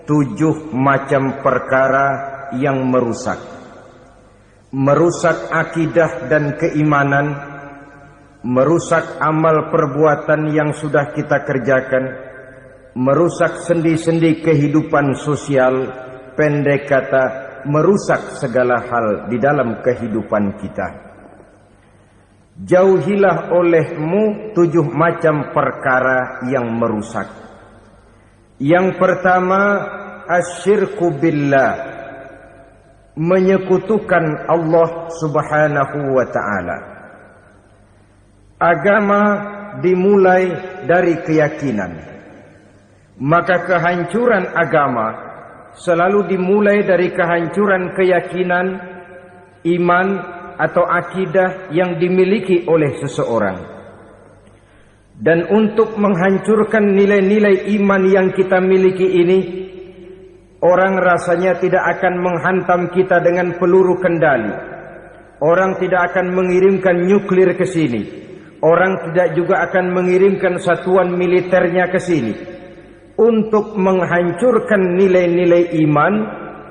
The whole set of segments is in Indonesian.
7 macam perkara yang merusak akidah dan keimanan, merusak amal perbuatan yang sudah kita kerjakan, merusak sendi-sendi kehidupan sosial, pendek kata, merusak segala hal di dalam kehidupan kita. Jauhilah olehmu 7 macam perkara yang merusak. Yang pertama, asyirku billah, menyekutukan Allah subhanahu wa ta'ala. Agama dimulai dari keyakinan, maka kehancuran agama selalu dimulai dari kehancuran keyakinan, iman atau akidah yang dimiliki oleh seseorang. Dan untuk menghancurkan nilai-nilai iman yang kita miliki ini, orang rasanya tidak akan menghantam kita dengan peluru kendali. Orang tidak akan mengirimkan nuklir ke sini. Orang tidak juga akan mengirimkan satuan militernya ke sini. Untuk menghancurkan nilai-nilai iman,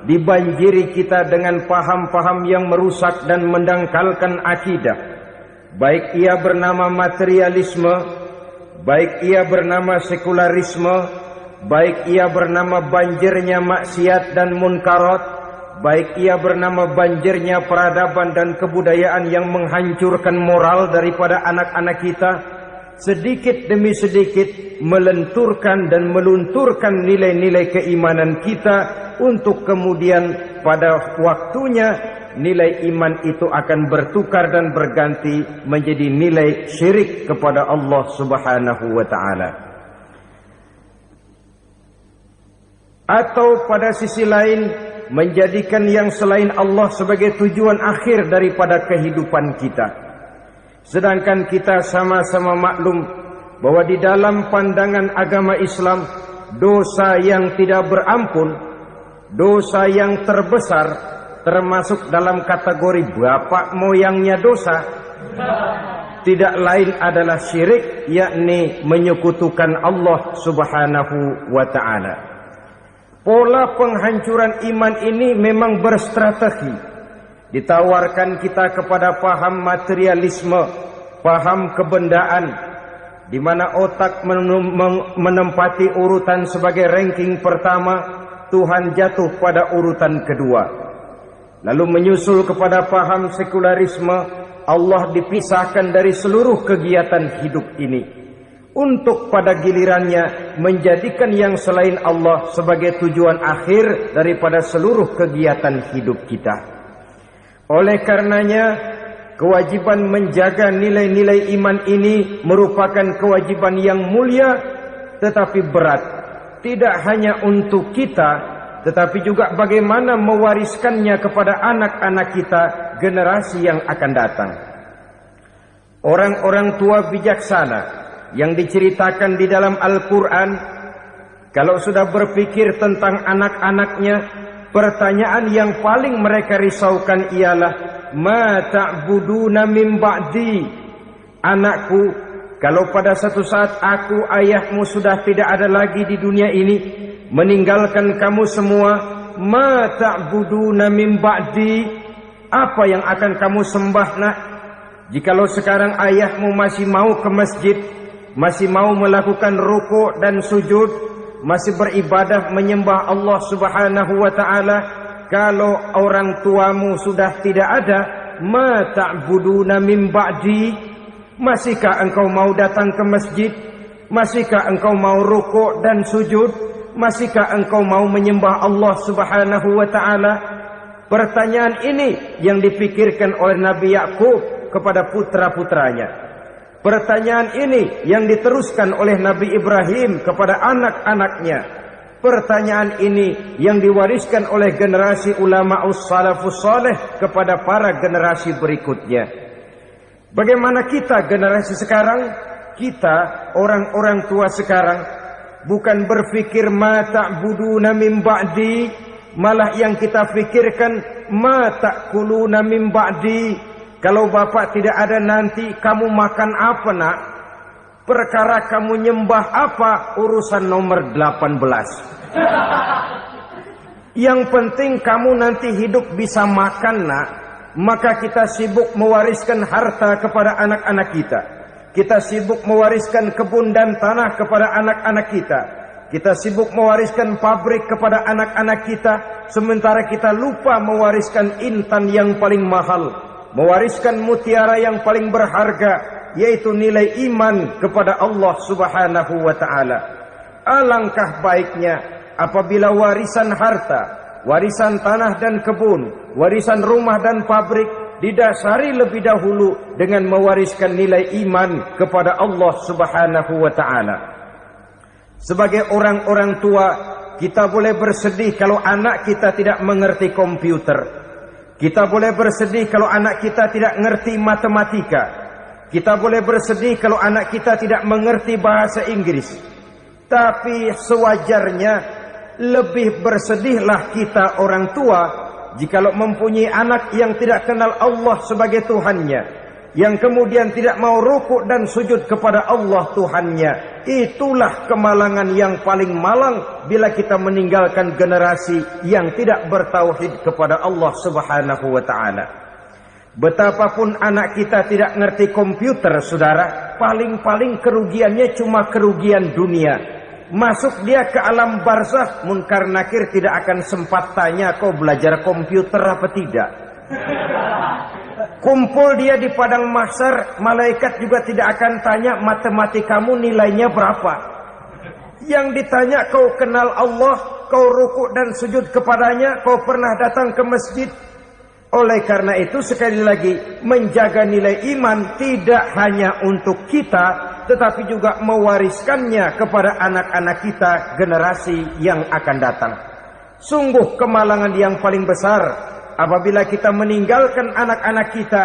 dibanjiri kita dengan paham-paham yang merusak dan mendangkalkan akidah. Baik ia bernama materialisme, baik ia bernama sekularisme, baik ia bernama banjirnya maksiat dan munkarat, baik ia bernama banjirnya peradaban dan kebudayaan yang menghancurkan moral daripada anak-anak kita, sedikit demi sedikit melenturkan dan melunturkan nilai-nilai keimanan kita, untuk kemudian pada waktunya nilai iman itu akan bertukar dan berganti menjadi nilai syirik kepada Allah subhanahu wa ta'ala. Atau pada sisi lain, menjadikan yang selain Allah sebagai tujuan akhir daripada kehidupan kita. Sedangkan kita sama-sama maklum bahwa di dalam pandangan agama Islam, dosa yang tidak berampun, dosa yang terbesar, termasuk dalam kategori bapak moyangnya dosa, tidak lain adalah syirik, yakni menyekutukan Allah subhanahu wa ta'ala. Pola penghancuran iman ini memang berstrategi. Ditawarkan kita kepada paham materialisme, paham kebendaan, di mana otak menempati urutan sebagai ranking pertama, Tuhan jatuh pada urutan kedua. Lalu menyusul kepada paham sekularisme, Allah dipisahkan dari seluruh kegiatan hidup ini, untuk pada gilirannya menjadikan yang selain Allah sebagai tujuan akhir daripada seluruh kegiatan hidup kita. Oleh karenanya, kewajiban menjaga nilai-nilai iman ini merupakan kewajiban yang mulia tetapi berat, tidak hanya untuk kita, tetapi juga bagaimana mewariskannya kepada anak-anak kita, generasi yang akan datang. Orang-orang tua bijaksana yang diceritakan di dalam Al-Quran, kalau sudah berpikir tentang anak-anaknya, pertanyaan yang paling mereka risaukan ialah, ma ta'buduna min ba'di? Anakku, kalau pada satu saat aku, ayahmu sudah tidak ada lagi di dunia ini, meninggalkan kamu semua, ma ta'buduna min ba'di? Apa yang akan kamu sembah, nak? Jikalau sekarang ayahmu masih mau ke masjid, masih mau melakukan rukuk dan sujud, masih beribadah menyembah Allah subhanahu wa ta'ala, kalau orang tuamu sudah tidak ada, ma ta'buduna min ba'di? Masihkah engkau mau datang ke masjid? Masihkah engkau mau rukuk dan sujud? Masihkah engkau mau menyembah Allah subhanahu wa ta'ala? Pertanyaan ini yang dipikirkan oleh Nabi Yakub kepada putra-putranya. Pertanyaan ini yang diteruskan oleh Nabi Ibrahim kepada anak-anaknya. Pertanyaan ini yang diwariskan oleh generasi ulama salafus saleh kepada para generasi berikutnya. Bagaimana kita generasi sekarang? Kita orang-orang tua sekarang bukan berfikir ma ta'buduna min ba'di, malah yang kita fikirkan ma ta'kuluna min ba'di. Kalau bapak tidak ada nanti kamu makan apa, nak? Perkara kamu nyembah apa, urusan nomor 18. Yang penting kamu nanti hidup bisa makan, nak. Maka kita sibuk mewariskan harta kepada anak-anak kita. Kita sibuk mewariskan kebun dan tanah kepada anak-anak kita. Kita sibuk mewariskan pabrik kepada anak-anak kita. Sementara kita lupa mewariskan intan yang paling mahal, mewariskan mutiara yang paling berharga, yaitu nilai iman kepada Allah Subhanahu wa ta'ala. Alangkah baiknya apabila warisan harta, warisan tanah dan kebun, warisan rumah dan pabrik didasari lebih dahulu dengan mewariskan nilai iman kepada Allah Subhanahu wa ta'ala. Sebagai orang-orang tua, kita boleh bersedih kalau anak kita tidak mengerti komputer. Kita boleh bersedih kalau anak kita tidak mengerti matematika. Kita boleh bersedih kalau anak kita tidak mengerti bahasa Inggris. Tapi sewajarnya lebih bersedihlah kita orang tua jikalau mempunyai anak yang tidak kenal Allah sebagai Tuhannya, yang kemudian tidak mau rukuk dan sujud kepada Allah Tuhannya. Itulah kemalangan yang paling malang bila kita meninggalkan generasi yang tidak bertauhid kepada Allah Subhanahu wa ta'ala. Betapapun anak kita tidak ngerti komputer, saudara, paling-paling kerugiannya cuma kerugian dunia. Masuk dia ke alam barzakh, munkar nakir tidak akan sempat tanya kau belajar komputer apa tidak. Kumpul dia di padang mahsyar, malaikat juga tidak akan tanya matematikamu nilainya berapa. Yang ditanya kau kenal Allah, kau rukuk dan sujud kepadanya, kau pernah datang ke masjid. Oleh karena itu sekali lagi, menjaga nilai iman tidak hanya untuk kita, tetapi juga mewariskannya kepada anak-anak kita, generasi yang akan datang. Sungguh kemalangan yang paling besar apabila kita meninggalkan anak-anak kita.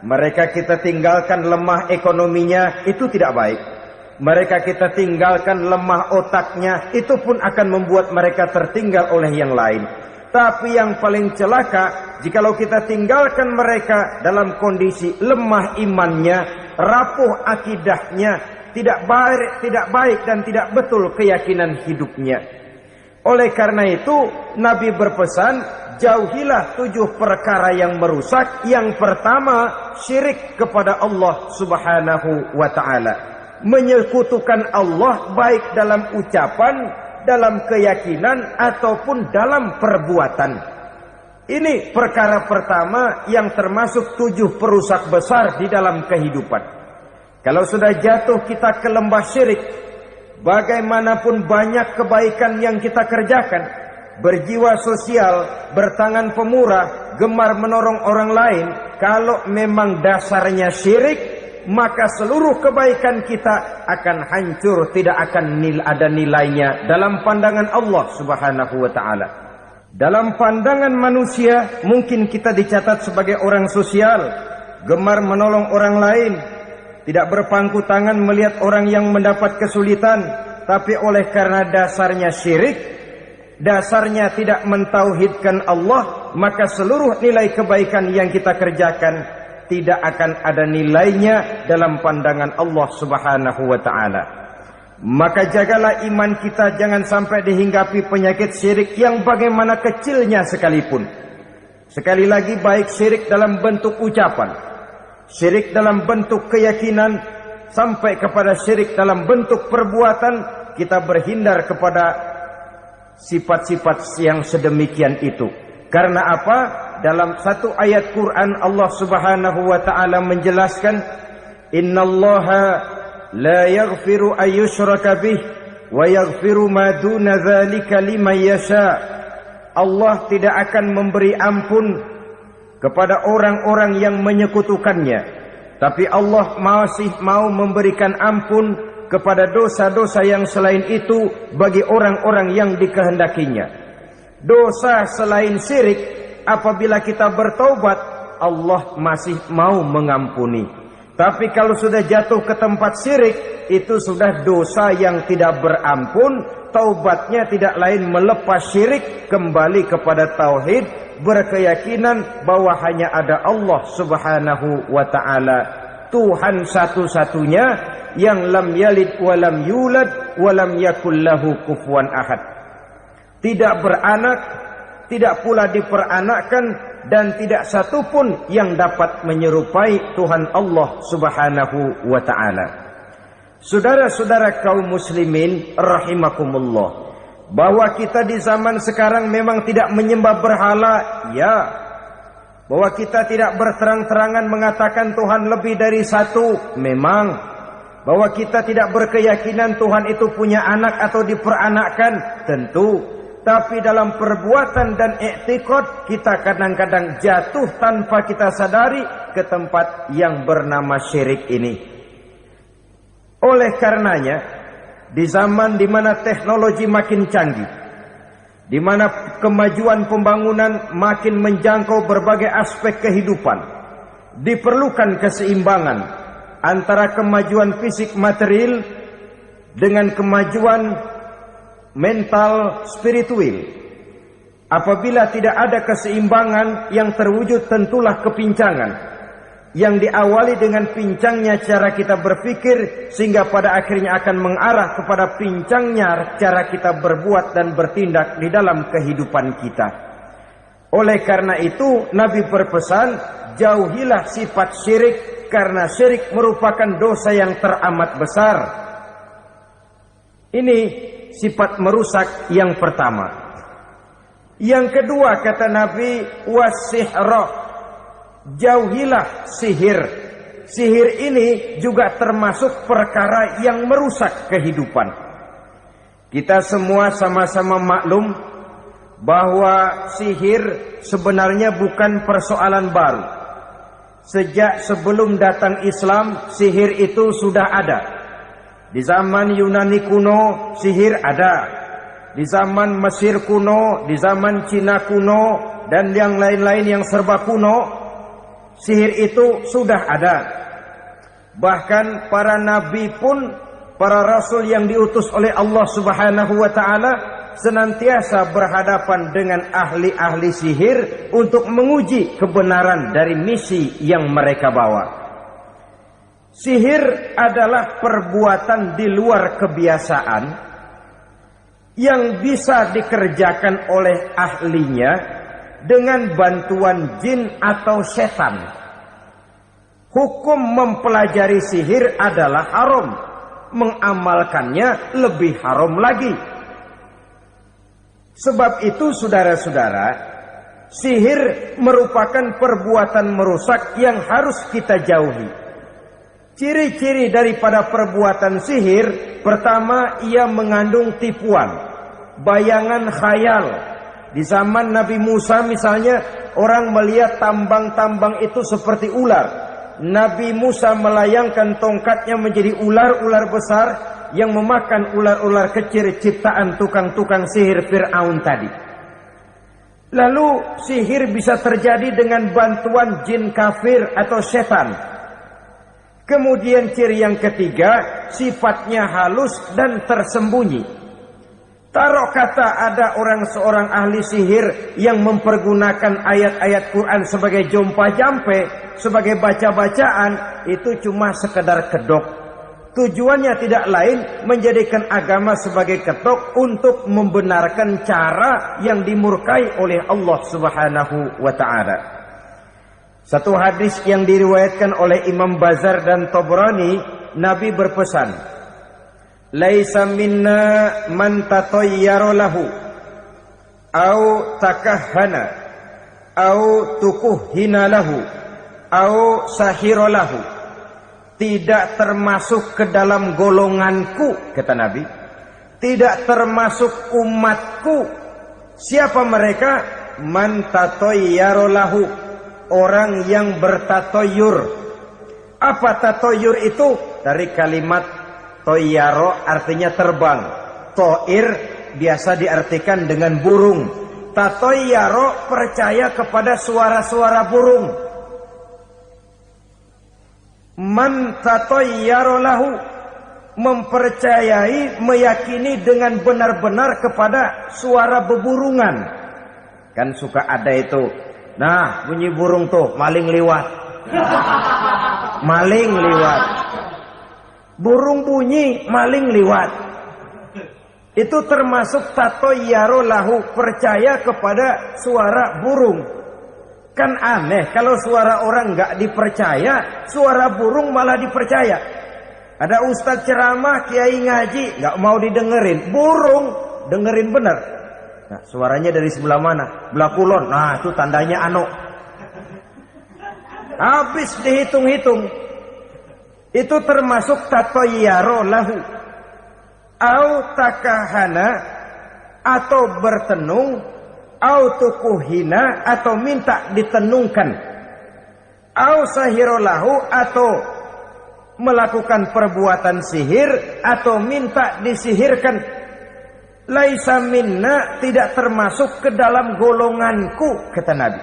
Mereka kita tinggalkan lemah ekonominya, itu tidak baik. Mereka kita tinggalkan lemah otaknya, itu pun akan membuat mereka tertinggal oleh yang lain. Tapi yang paling celaka, jikalau kita tinggalkan mereka dalam kondisi lemah imannya, rapuh akidahnya, tidak baik dan tidak betul keyakinan hidupnya. Oleh karena itu, Nabi berpesan, jauhilah 7 perkara yang merusak. Yang pertama, syirik kepada Allah Subhanahu wa ta'ala. Menyekutukan Allah baik dalam ucapan, dalam keyakinan, ataupun dalam perbuatan. Ini perkara pertama yang termasuk 7 perusak besar di dalam kehidupan. Kalau sudah jatuh kita ke lembah syirik, bagaimanapun banyak kebaikan yang kita kerjakan, berjiwa sosial, bertangan pemurah, gemar menolong orang lain, kalau memang dasarnya syirik, maka seluruh kebaikan kita akan hancur, tidak akan ada nilainya dalam pandangan Allah Subhanahu wa ta'ala. Dalam pandangan manusia, mungkin kita dicatat sebagai orang sosial, gemar menolong orang lain, tidak berpangku tangan melihat orang yang mendapat kesulitan. Tapi oleh karena dasarnya syirik, dasarnya tidak mentauhidkan Allah, maka seluruh nilai kebaikan yang kita kerjakan tidak akan ada nilainya dalam pandangan Allah Subhanahu wa ta'ala. Maka jagalah iman kita jangan sampai dihinggapi penyakit syirik yang bagaimana kecilnya sekalipun. Sekali lagi, baik syirik dalam bentuk ucapan, syirik dalam bentuk keyakinan, sampai kepada syirik dalam bentuk perbuatan, kita berhindar kepada sifat-sifat yang sedemikian itu. Karena apa? Dalam satu ayat Quran Allah Subhanahu wa ta'ala menjelaskan, innallaha la yaghfiru ayyushraka bih wa yaghfiru ma duna dzalika liman yasha. Allah tidak akan memberi ampun kepada orang-orang yang menyekutukannya, tapi Allah masih mau memberikan ampun kepada dosa-dosa yang selain itu bagi orang-orang yang dikehendakinya. Dosa selain syirik, apabila kita bertaubat, Allah masih mau mengampuni. Tapi kalau sudah jatuh ke tempat syirik, itu sudah dosa yang tidak berampun. Taubatnya tidak lain melepas syirik, kembali kepada tauhid, berkeyakinan bahwa hanya ada Allah Subhanahu wa ta'ala, Tuhan satu-satunya, yang lam yalid wa lam yulad wa lam yakul lahu kufuwan ahad. Tidak beranak, tidak pula diperanakkan, dan tidak satupun yang dapat menyerupai Tuhan Allah Subhanahu wa ta'ala. Saudara-saudara kaum muslimin rahimakumullah, bahwa kita di zaman sekarang memang tidak menyembah berhala, ya. Bahwa kita tidak berterang-terangan mengatakan Tuhan lebih dari satu, memang. Bahwa kita tidak berkeyakinan Tuhan itu punya anak atau diperanakkan, tentu. Tapi dalam perbuatan dan i'tiqad, kita kadang-kadang jatuh tanpa kita sadari ke tempat yang bernama syirik ini. Oleh karenanya, di zaman di mana teknologi makin canggih, di mana kemajuan pembangunan makin menjangkau berbagai aspek kehidupan, diperlukan keseimbangan antara kemajuan fisik material dengan kemajuan mental spiritual. Apabila tidak ada keseimbangan, yang terwujud tentulah kepincangan, yang diawali dengan pincangnya cara kita berpikir, sehingga pada akhirnya akan mengarah kepada pincangnya cara kita berbuat dan bertindak di dalam kehidupan kita. Oleh karena itu, Nabi berpesan, jauhilah sifat syirik, karena syirik merupakan dosa yang teramat besar. Ini sifat merusak yang pertama. Yang kedua, kata Nabi, wasihra, jauhilah sihir. Sihir ini juga termasuk perkara yang merusak kehidupan. Kita semua sama-sama maklum bahwa sihir sebenarnya bukan persoalan baru. Sejak sebelum datang Islam, sihir itu sudah ada. Di zaman Yunani kuno, sihir ada. Di zaman Mesir kuno, di zaman Cina kuno, dan yang lain-lain yang serba kuno, sihir itu sudah ada. Bahkan para nabi pun, para rasul yang diutus oleh Allah Subhanahu wa ta'ala, senantiasa berhadapan dengan ahli-ahli sihir untuk menguji kebenaran dari misi yang mereka bawa. Sihir adalah perbuatan di luar kebiasaan yang bisa dikerjakan oleh ahlinya dengan bantuan jin atau setan. Hukum mempelajari sihir adalah haram, mengamalkannya lebih haram lagi. Sebab itu saudara-saudara, sihir merupakan perbuatan merusak yang harus kita jauhi. Ciri-ciri daripada perbuatan sihir, pertama, ia mengandung tipuan, bayangan khayal. Di zaman Nabi Musa misalnya, orang melihat tambang-tambang itu seperti ular. Nabi Musa melayangkan tongkatnya menjadi ular-ular besar yang memakan ular-ular kecil ciptaan tukang-tukang sihir Fir'aun tadi. Lalu sihir bisa terjadi dengan bantuan jin kafir atau setan. Kemudian ciri yang ketiga, sifatnya halus dan tersembunyi. Taruh kata ada seorang ahli sihir yang mempergunakan ayat-ayat Quran sebagai jompa-jampe, sebagai baca-bacaan, itu cuma sekedar kedok. Tujuannya tidak lain menjadikan agama sebagai ketok untuk membenarkan cara yang dimurkai oleh Allah Subhanahu wa ta'ala. Satu hadis yang diriwayatkan oleh Imam Bazar dan Tabrani, Nabi berpesan, laisa minna man tatayyara lahu au takahhana au tukuhhina lahu au sahira lahu. Tidak termasuk ke dalam golonganku, kata Nabi. Tidak termasuk umatku. Siapa mereka? Man tatayyara lahu, orang yang bertatoyur. Apa tatoyur itu? Dari kalimat toyaro, artinya terbang. Toir biasa diartikan dengan burung. Tatoyaro percaya kepada suara-suara burung. Man tatoyaro lahu, mempercayai, meyakini dengan benar-benar kepada suara beburungan. Kan suka ada itu, nah bunyi burung tuh, maling liwat. Maling liwat. Burung bunyi, maling liwat. Itu termasuk tatoyaro lahu, percaya kepada suara burung. Kan aneh kalau suara orang nggak dipercaya, suara burung malah dipercaya. Ada ustadz ceramah, kiai ngaji, nggak mau didengerin, burung dengerin bener. Nah, suaranya dari sebelah mana? Belah kulon. Nah, itu tandanya anu. Habis dihitung-hitung. Itu termasuk tatoyaro lahu. Au takahana, atau bertenung, au tukuhina, atau minta ditenungkan, au sahirolahu, atau melakukan perbuatan sihir, atau minta disihirkan. Laisa minna, tidak termasuk ke dalam golonganku, kata Nabi.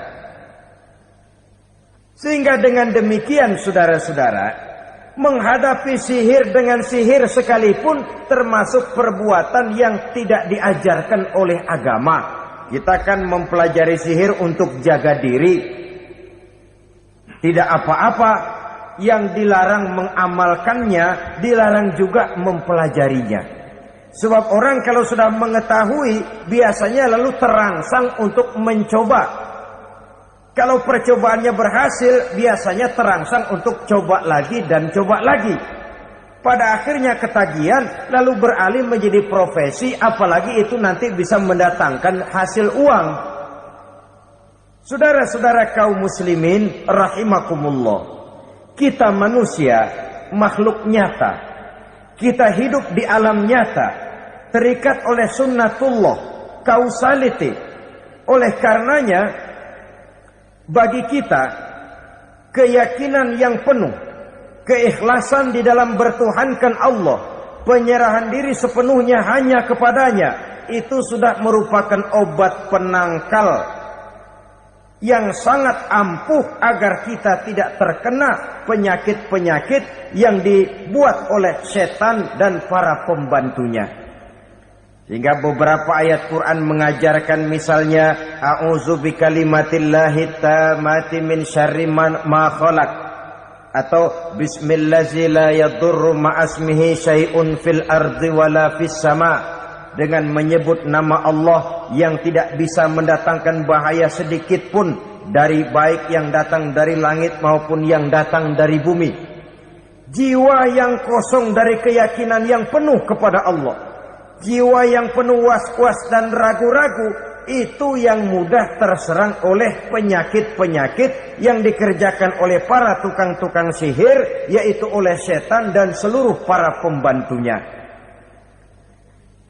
Sehingga dengan demikian saudara-saudara, menghadapi sihir dengan sihir sekalipun termasuk perbuatan yang tidak diajarkan oleh agama. Kita kan mempelajari sihir untuk jaga diri. Tidak apa-apa, yang dilarang mengamalkannya, dilarang juga mempelajarinya. Sebab orang kalau sudah mengetahui, biasanya lalu terangsang untuk mencoba. Kalau percobaannya berhasil, biasanya terangsang untuk coba lagi dan coba lagi. Pada akhirnya ketagihan, lalu beralih menjadi profesi, apalagi itu nanti bisa mendatangkan hasil uang. Saudara-saudara kaum muslimin rahimakumullah, kita manusia makhluk nyata. Kita hidup di alam nyata, terikat oleh sunnatullah, causality. Oleh karenanya, bagi kita keyakinan yang penuh, keikhlasan di dalam bertuhankan Allah, penyerahan diri sepenuhnya hanya kepadanya, itu sudah merupakan obat penangkal yang sangat ampuh agar kita tidak terkena penyakit-penyakit yang dibuat oleh setan dan para pembantunya. Sehingga beberapa ayat Quran mengajarkan, misalnya a'udzu bikalimatillahi tammati min syarri ma khalaq, atau bismillazi la yadurru ma'asmihi syai'un fil ardi wala fis sama, dengan menyebut nama Allah yang tidak bisa mendatangkan bahaya sedikit pun, dari baik yang datang dari langit maupun yang datang dari bumi. Jiwa yang kosong dari keyakinan yang penuh kepada Allah, jiwa yang penuh was-was dan ragu-ragu, itu yang mudah terserang oleh penyakit-penyakit yang dikerjakan oleh para tukang-tukang sihir, yaitu oleh setan dan seluruh para pembantunya.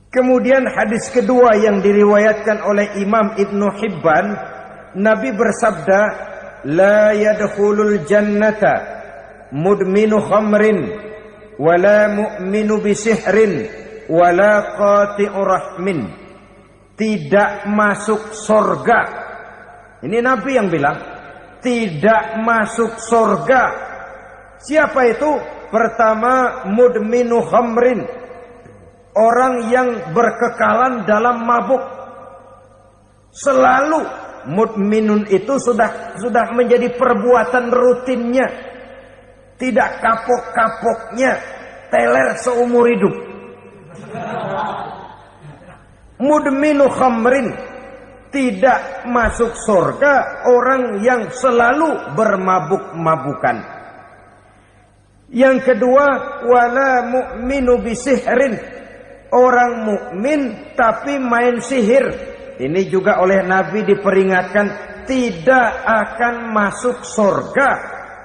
Kemudian hadis kedua yang diriwayatkan oleh Imam Ibnu Hibban, Nabi bersabda, la yadkhulul jannata mudminu khamrin wala mu'minu bisihrin wala qati'u rahmin. Tidak masuk surga. Ini Nabi yang bilang, tidak masuk surga. Siapa itu? Pertama, mudminu khamrin, orang yang berkekalan dalam mabuk. Selalu mudminun itu sudah menjadi perbuatan rutinnya, tidak kapok-kapoknya, teler seumur hidup. Mudminu khamrin, tidak masuk surga orang yang selalu bermabuk-mabukan. Yang kedua, wala mu'minu bisihrin, orang mukmin tapi main sihir. Ini juga oleh Nabi diperingatkan, tidak akan masuk surga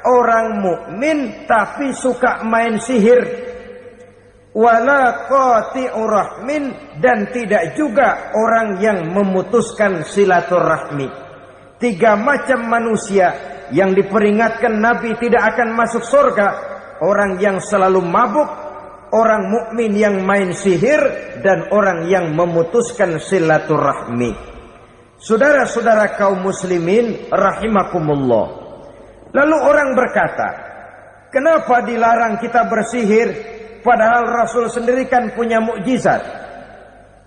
orang mukmin tapi suka main sihir. Wala qati'u rahmin, dan tidak juga orang yang memutuskan silaturahmi. Tiga macam manusia yang diperingatkan Nabi tidak akan masuk surga: orang yang selalu mabuk, orang mukmin yang main sihir, dan orang yang memutuskan silaturahmi. Saudara-saudara kaum muslimin rahimakumullah. Lalu orang berkata, kenapa dilarang kita bersihir? Padahal Rasul sendiri kan punya mukjizat.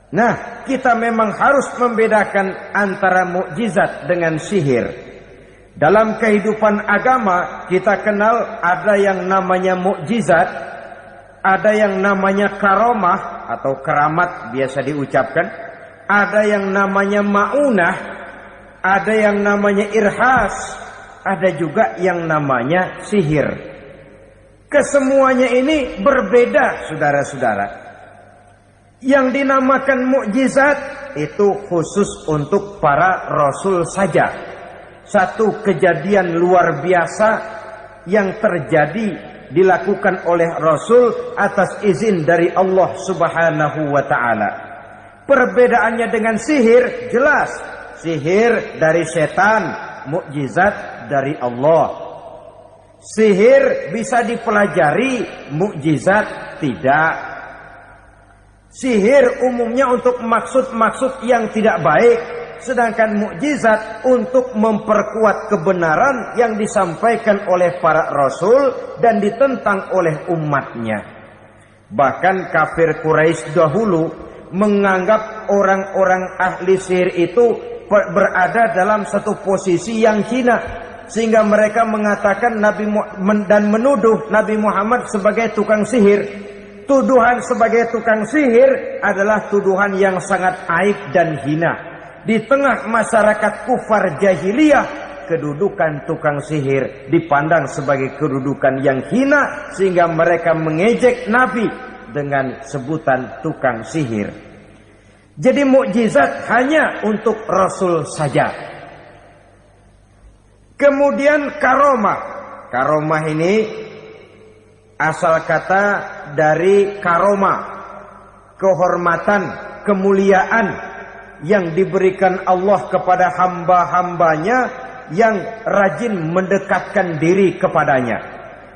Nah, kita memang harus membedakan antara mukjizat dengan sihir. Dalam kehidupan agama, kita kenal ada yang namanya mukjizat, Ada yang namanya karomah atau keramat biasa diucapkan. Ada yang namanya ma'unah. Ada yang namanya irhas. Ada juga yang namanya sihir. Kesemuanya ini berbeda, saudara-saudara. Yang dinamakan mukjizat itu khusus untuk para rasul saja. Satu kejadian luar biasa yang terjadi dilakukan oleh Rasul atas izin dari Allah Subhanahu wa ta'ala. Perbedaannya dengan sihir jelas. Sihir dari setan, mukjizat dari Allah. Sihir bisa dipelajari, mukjizat tidak. Sihir umumnya untuk maksud-maksud yang tidak baik, sedangkan mukjizat untuk memperkuat kebenaran yang disampaikan oleh para rasul dan ditentang oleh umatnya. Bahkan kafir Quraisy dahulu menganggap orang-orang ahli sihir itu berada dalam satu posisi yang hina, sehingga mereka mengatakan dan menuduh Nabi Muhammad sebagai tukang sihir. Tuduhan sebagai tukang sihir adalah tuduhan yang sangat aib dan hina. Di tengah masyarakat kufar jahiliyah, kedudukan tukang sihir dipandang sebagai kedudukan yang hina, sehingga mereka mengejek Nabi dengan sebutan tukang sihir. Jadi mukjizat hanya untuk Rasul saja. Kemudian karomah. Karomah ini asal kata dari karoma, kehormatan, kemuliaan yang diberikan Allah kepada hamba-hambanya yang rajin mendekatkan diri kepadanya.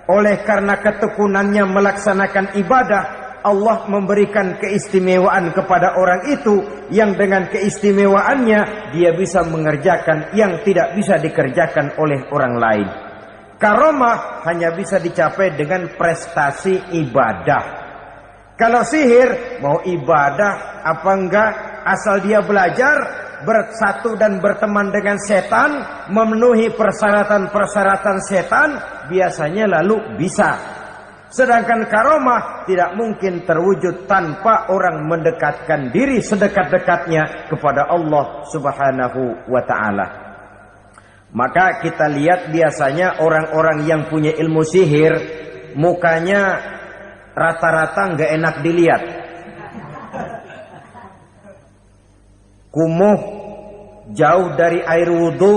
Oleh karena ketekunannya melaksanakan ibadah, Allah memberikan keistimewaan kepada orang itu, yang dengan keistimewaannya dia bisa mengerjakan yang tidak bisa dikerjakan oleh orang lain. Karomah hanya bisa dicapai dengan prestasi ibadah. Kalau sihir, mau ibadah apa enggak, asal dia belajar, bersatu dan berteman dengan setan, memenuhi persyaratan-persyaratan setan, biasanya lalu bisa. Sedangkan karomah tidak mungkin terwujud tanpa orang mendekatkan diri sedekat-dekatnya kepada Allah Subhanahu wa ta'ala. Maka kita lihat biasanya orang-orang yang punya ilmu sihir, mukanya rata-rata nggak enak dilihat. Kumuh, jauh dari air wudhu,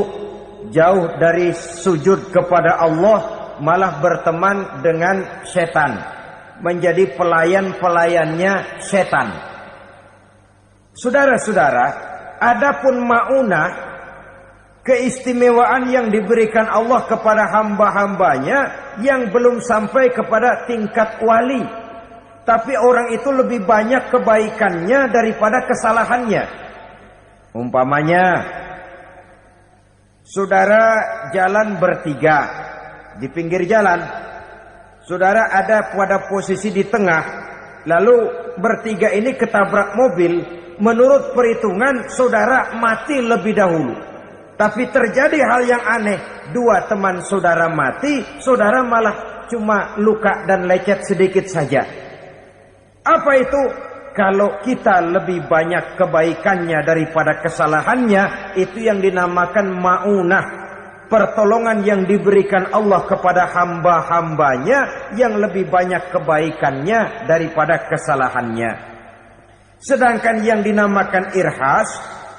jauh dari sujud kepada Allah, malah berteman dengan setan, menjadi pelayan-pelayannya setan. Saudara-saudara, adapun ma'unah, keistimewaan yang diberikan Allah kepada hamba-hambanya yang belum sampai kepada tingkat wali, tapi orang itu lebih banyak kebaikannya daripada kesalahannya. Umpamanya, saudara jalan bertiga di pinggir jalan, saudara ada pada posisi di tengah, lalu bertiga ini ketabrak mobil. Menurut perhitungan saudara mati lebih dahulu, tapi terjadi hal yang aneh, dua teman saudara mati, saudara malah cuma luka dan lecet sedikit saja. Apa itu? Kalau kita lebih banyak kebaikannya daripada kesalahannya, itu yang dinamakan ma'unah, pertolongan yang diberikan Allah kepada hamba-hambanya yang lebih banyak kebaikannya daripada kesalahannya. Sedangkan yang dinamakan irhas,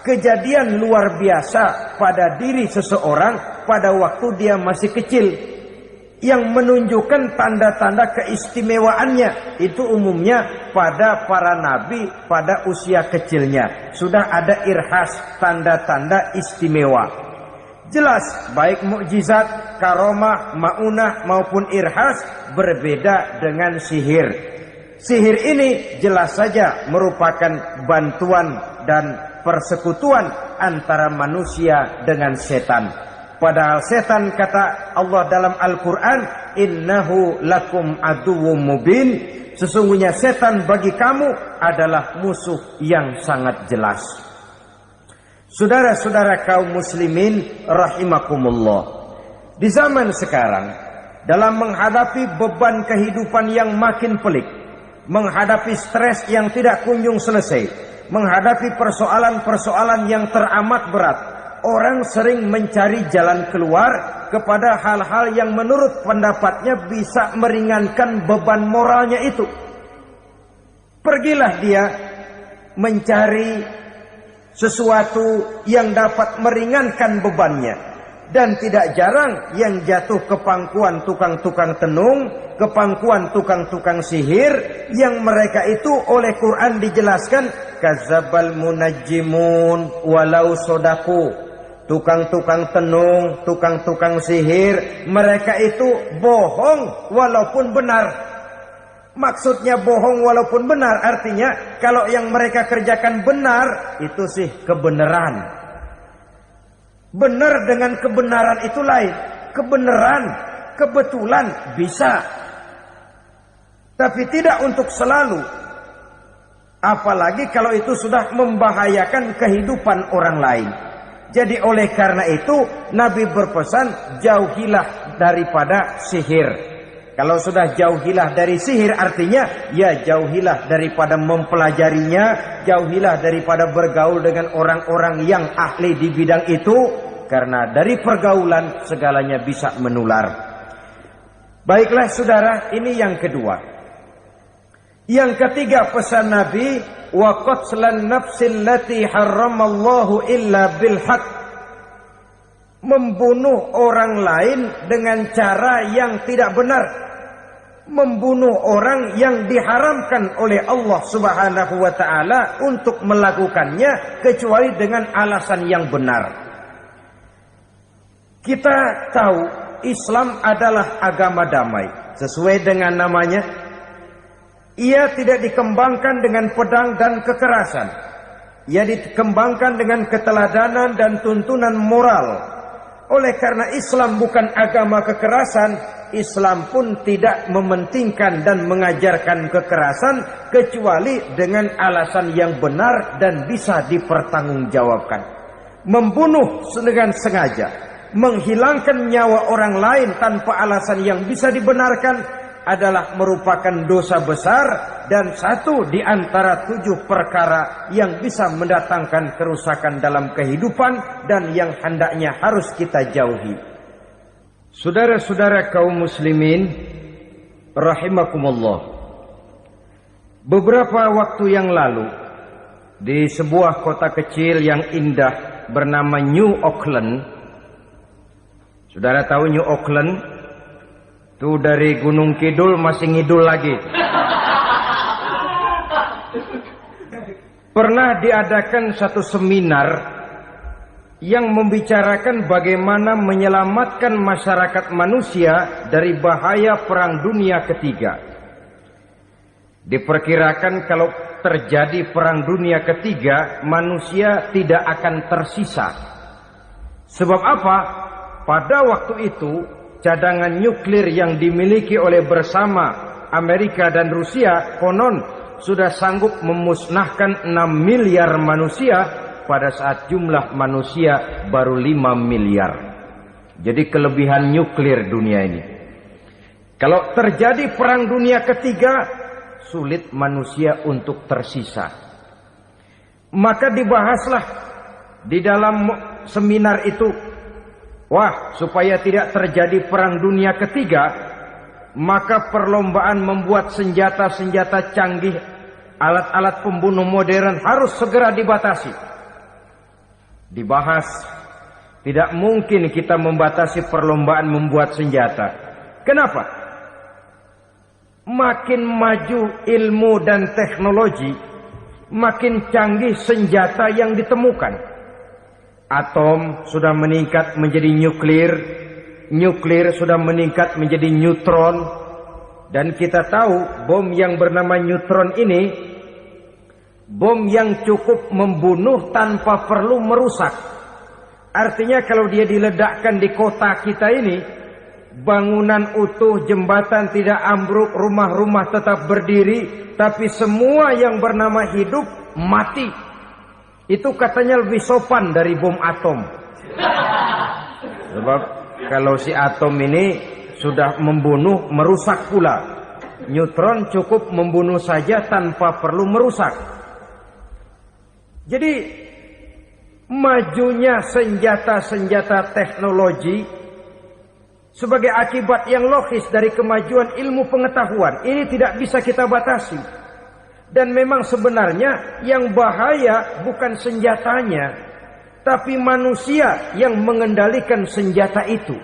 kejadian luar biasa pada diri seseorang pada waktu dia masih kecil, yang menunjukkan tanda-tanda keistimewaannya. Itu umumnya pada para nabi pada usia kecilnya sudah ada irhas, tanda-tanda istimewa. Jelas baik mukjizat, karomah, maunah maupun irhas berbeda dengan sihir. Sihir ini jelas saja merupakan bantuan dan persekutuan antara manusia dengan setan. Padahal setan, kata Allah dalam Al-Quran, innahu lakum aduwwum mubin, sesungguhnya setan bagi kamu adalah musuh yang sangat jelas. Saudara-saudara kaum muslimin rahimakumullah, di zaman sekarang dalam menghadapi beban kehidupan yang makin pelik, menghadapi stres yang tidak kunjung selesai, menghadapi persoalan-persoalan yang teramat berat, orang sering mencari jalan keluar kepada hal-hal yang menurut pendapatnya bisa meringankan beban moralnya itu. Pergilah dia mencari sesuatu yang dapat meringankan bebannya. Dan tidak jarang yang jatuh ke pangkuan tukang-tukang tenung, ke pangkuan tukang-tukang sihir, yang mereka itu oleh Quran dijelaskan kadzabal munajjimun walau sodaku. Tukang-tukang tenung, tukang-tukang sihir, mereka itu bohong walaupun benar. Maksudnya bohong walaupun benar artinya kalau yang mereka kerjakan benar itu sih kebenaran. Benar dengan kebenaran itu lain. Kebenaran, kebetulan bisa. Tapi tidak untuk selalu. Apalagi kalau itu sudah membahayakan kehidupan orang lain. Jadi oleh karena itu Nabi berpesan jauhilah daripada sihir. Kalau sudah jauhilah dari sihir artinya ya jauhilah daripada mempelajarinya, jauhilah daripada bergaul dengan orang-orang yang ahli di bidang itu, karena dari pergaulan segalanya bisa menular. Baiklah saudara, ini yang kedua. Yang ketiga pesan Nabi, wa qatlan nafsil lati harramallahu illa bil haqq. Membunuh orang lain dengan cara yang tidak benar. Membunuh orang yang diharamkan oleh Allah Subhanahu wa taala untuk melakukannya kecuali dengan alasan yang benar. Kita tahu Islam adalah agama damai. Sesuai dengan namanya, ia tidak dikembangkan dengan pedang dan kekerasan. Ia dikembangkan dengan keteladanan dan tuntunan moral. Oleh karena Islam bukan agama kekerasan, Islam pun tidak mementingkan dan mengajarkan kekerasan kecuali dengan alasan yang benar dan bisa dipertanggungjawabkan. Membunuh dengan sengaja, menghilangkan nyawa orang lain tanpa alasan yang bisa dibenarkan adalah merupakan dosa besar dan satu di antara 7 perkara yang bisa mendatangkan kerusakan dalam kehidupan dan yang hendaknya harus kita jauhi. Saudara-saudara kaum muslimin rahimakumullah. Beberapa waktu yang lalu di sebuah kota kecil yang indah bernama New Auckland. Saudara tahu New Auckland? Itu dari Gunung Kidul masih ngidul lagi. Pernah diadakan satu seminar yang membicarakan bagaimana menyelamatkan masyarakat manusia dari bahaya Perang Dunia Ketiga. Diperkirakan kalau terjadi Perang Dunia Ketiga, manusia tidak akan tersisa. Sebab apa? Pada waktu itu cadangan nuklir yang dimiliki oleh bersama Amerika dan Rusia konon sudah sanggup memusnahkan 6 miliar manusia pada saat jumlah manusia baru 5 miliar. Jadi kelebihan nuklir dunia ini. Kalau terjadi Perang Dunia Ketiga, sulit manusia untuk tersisa. Maka dibahaslah di dalam seminar itu, wah, supaya tidak terjadi Perang Dunia Ketiga, maka perlombaan membuat senjata-senjata canggih, alat-alat pembunuh modern harus segera dibatasi. Dibahas, tidak mungkin kita membatasi perlombaan membuat senjata. Kenapa? Makin maju ilmu dan teknologi, makin canggih senjata yang ditemukan. Atom sudah meningkat menjadi nuklir, nuklir sudah meningkat menjadi neutron, dan kita tahu bom yang bernama neutron ini bom yang cukup membunuh tanpa perlu merusak. Artinya kalau dia diledakkan di kota kita ini, bangunan utuh, jembatan tidak ambruk, rumah-rumah tetap berdiri, tapi semua yang bernama hidup mati. Itu katanya lebih sopan dari bom atom. Sebab kalau si atom ini sudah membunuh, merusak pula. Neutron cukup membunuh saja tanpa perlu merusak. Jadi majunya senjata-senjata teknologi sebagai akibat yang logis dari kemajuan ilmu pengetahuan ini tidak bisa kita batasi. Dan memang sebenarnya yang bahaya bukan senjatanya, tapi manusia yang mengendalikan senjata itu.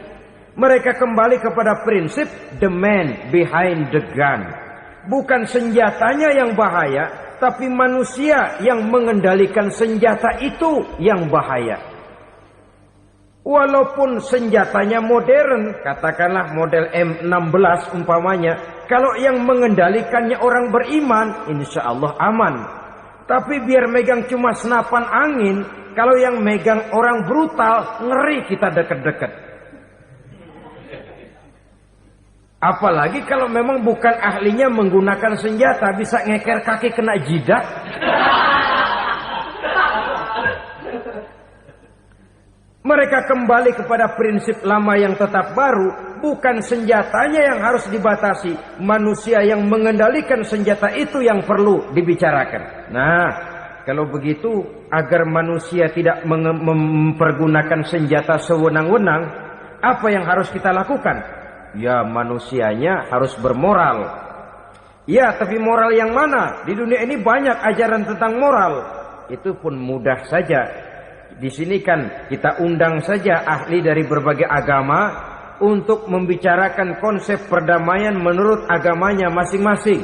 Mereka kembali kepada prinsip the man behind the gun. Bukan senjatanya yang bahaya, tapi manusia yang mengendalikan senjata itu yang bahaya. Walaupun senjatanya modern, katakanlah model M16 umpamanya, kalau yang mengendalikannya orang beriman, insya Allah aman. Tapi biar megang cuma senapan angin, kalau yang megang orang brutal, ngeri kita deket-deket. Apalagi kalau memang bukan ahlinya menggunakan senjata, bisa ngeker kaki kena jidat. Mereka kembali kepada prinsip lama yang tetap baru, bukan senjatanya yang harus dibatasi, manusia yang mengendalikan senjata itu yang perlu dibicarakan. Nah, kalau begitu agar manusia tidak mempergunakan senjata sewenang-wenang, apa yang harus kita lakukan? Ya, manusianya harus bermoral. Ya, tapi moral yang mana? Di dunia ini banyak ajaran tentang moral. Itu pun mudah saja. Di sini kan kita undang saja ahli dari berbagai agama untuk membicarakan konsep perdamaian menurut agamanya masing-masing.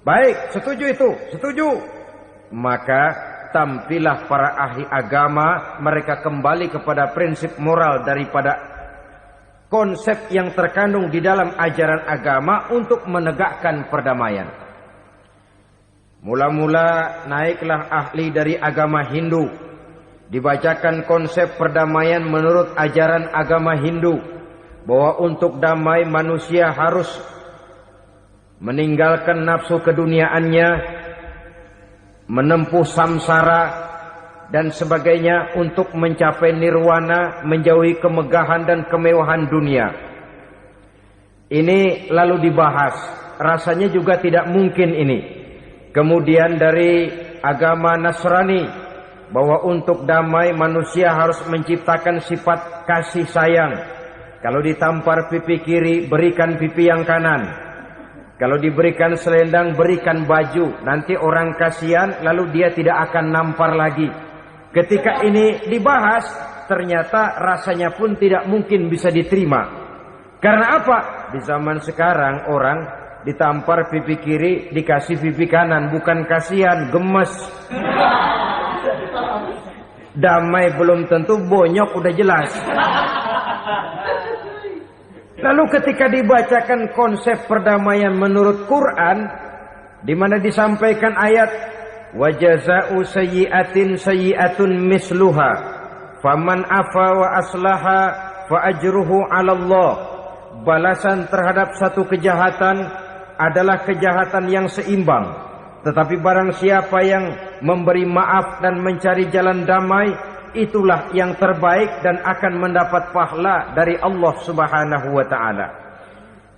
Baik, setuju itu? Setuju. Maka tampillah para ahli agama, mereka kembali kepada prinsip moral daripada konsep yang terkandung di dalam ajaran agama untuk menegakkan perdamaian. Mula-mula naiklah ahli dari agama Hindu, dibacakan konsep perdamaian menurut ajaran agama Hindu, bahwa untuk damai manusia harus meninggalkan nafsu keduniaannya, menempuh samsara dan sebagainya untuk mencapai nirwana, menjauhi kemegahan dan kemewahan dunia. Ini lalu dibahas, rasanya juga tidak mungkin ini. Kemudian dari agama Nasrani, bahwa untuk damai manusia harus menciptakan sifat kasih sayang. Kalau ditampar pipi kiri, berikan pipi yang kanan. Kalau diberikan selendang, berikan baju. Nanti orang kasihan, lalu dia tidak akan nampar lagi. Ketika ini dibahas, ternyata rasanya pun tidak mungkin bisa diterima. Karena apa? Di zaman sekarang orang ditampar pipi kiri, dikasih pipi kanan. Bukan kasihan, gemes. Damai belum tentu, bonyok udah jelas. Lalu ketika dibacakan konsep perdamaian menurut Quran, di mana disampaikan ayat wa jazaa'u sayyi'atin sayyi'atun misluha faman afa wa aslaha fa ajruhu 'ala Allah. Balasan terhadap satu kejahatan adalah kejahatan yang seimbang, tetapi barang siapa yang memberi maaf dan mencari jalan damai, itulah yang terbaik dan akan mendapat pahala dari Allah Subhanahu wa taala.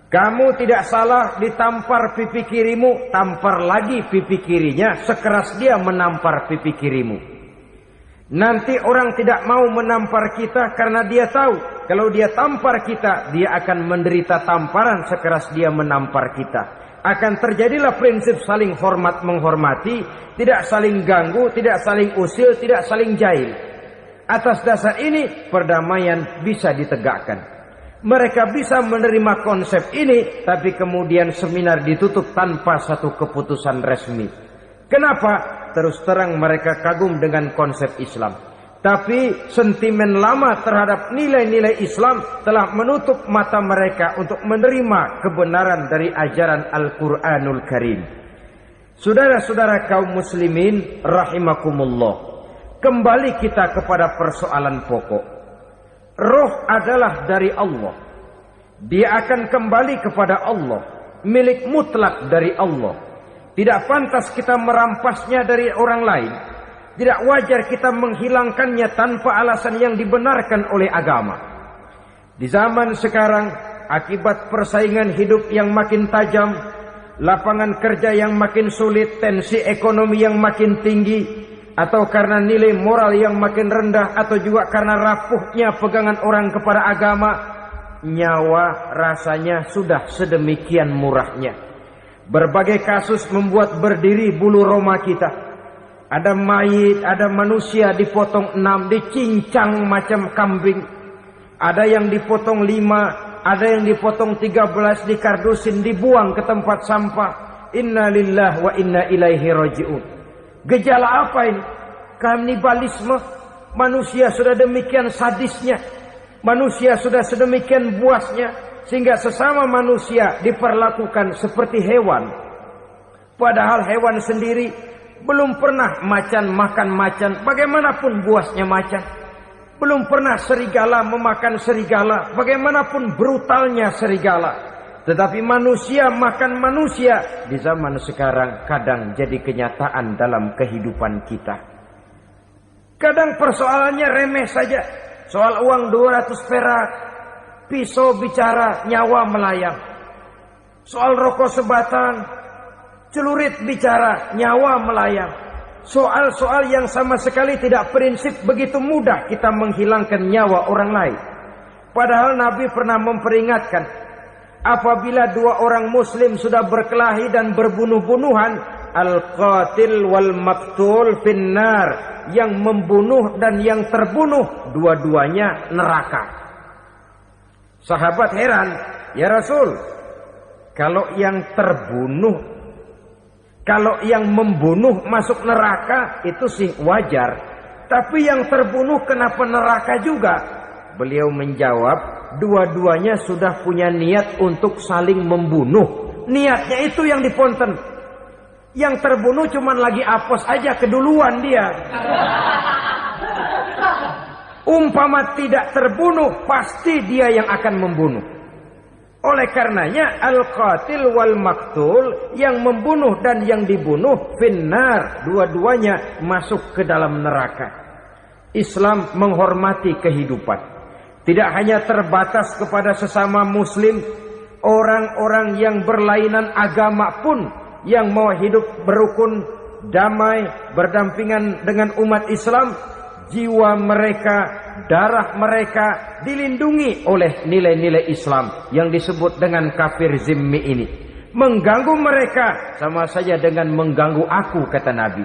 Kamu tidak salah ditampar pipi kirimu, tampar lagi pipi kirinya sekeras dia menampar pipi kirimu. Nanti orang tidak mau menampar kita karena dia tahu kalau dia tampar kita, dia akan menderita tamparan sekeras dia menampar kita. Akan terjadilah prinsip saling hormat menghormati, tidak saling ganggu, tidak saling usil, tidak saling jahil. Atas dasar ini perdamaian bisa ditegakkan. Mereka bisa menerima konsep ini, tapi kemudian seminar ditutup tanpa satu keputusan resmi. Kenapa? Terus terang mereka kagum dengan konsep Islam. Tapi sentimen lama terhadap nilai-nilai Islam telah menutup mata mereka untuk menerima kebenaran dari ajaran Al-Quranul Karim. Saudara-saudara kaum muslimin rahimakumullah, kembali kita kepada persoalan pokok. Roh adalah dari Allah. Dia akan kembali kepada Allah, milik mutlak dari Allah. Tidak pantas kita merampasnya dari orang lain. Tidak wajar kita menghilangkannya tanpa alasan yang dibenarkan oleh agama. Di zaman sekarang akibat persaingan hidup yang makin tajam, lapangan kerja yang makin sulit, tensi ekonomi yang makin tinggi, atau karena nilai moral yang makin rendah, atau juga karena rapuhnya pegangan orang kepada agama, nyawa rasanya sudah sedemikian murahnya. Berbagai kasus membuat berdiri bulu roma kita. Ada mayit, ada manusia dipotong 6, dicincang macam kambing. Ada yang dipotong 5, ada yang dipotong 13, dikardusin, dibuang ke tempat sampah. Inna lillahi wa inna ilaihi raji'un. Gejala apa ini? Kanibalisme. Manusia sudah demikian sadisnya, manusia sudah sedemikian buasnya, sehingga sesama manusia diperlakukan seperti hewan. Padahal hewan sendiri belum pernah macan makan macan, bagaimanapun buasnya macan. Belum pernah serigala memakan serigala, bagaimanapun brutalnya serigala. Tetapi manusia makan manusia di zaman sekarang kadang jadi kenyataan dalam kehidupan kita. Kadang persoalannya remeh saja. Soal uang 200 perak, pisau bicara, nyawa melayang. Soal rokok sebatang, celurit bicara, nyawa melayang. Soal-soal yang sama sekali tidak prinsip, begitu mudah kita menghilangkan nyawa orang lain. Padahal Nabi pernah memperingatkan, apabila dua orang muslim sudah berkelahi dan berbunuh-bunuhan, al-qatil wal maktul finnar, yang membunuh dan yang terbunuh dua-duanya neraka. Sahabat heran, ya Rasul, kalau yang terbunuh, kalau yang membunuh masuk neraka itu sih wajar, tapi yang terbunuh kenapa neraka juga? Beliau menjawab, dua-duanya sudah punya niat untuk saling membunuh. Niatnya itu yang diponten. Yang terbunuh cuman lagi apes aja, keduluan dia. Umpama tidak terbunuh, pasti dia yang akan membunuh. Oleh karenanya al-qatil wal maktul, yang membunuh dan yang dibunuh finnar, dua-duanya masuk ke dalam neraka. Islam menghormati kehidupan. Tidak hanya terbatas kepada sesama muslim, orang-orang yang berlainan agama pun yang mau hidup berukun, damai, berdampingan dengan umat Islam, jiwa mereka, darah mereka dilindungi oleh nilai-nilai Islam yang disebut dengan kafir zimmi ini. Mengganggu mereka sama saja dengan mengganggu aku, kata Nabi.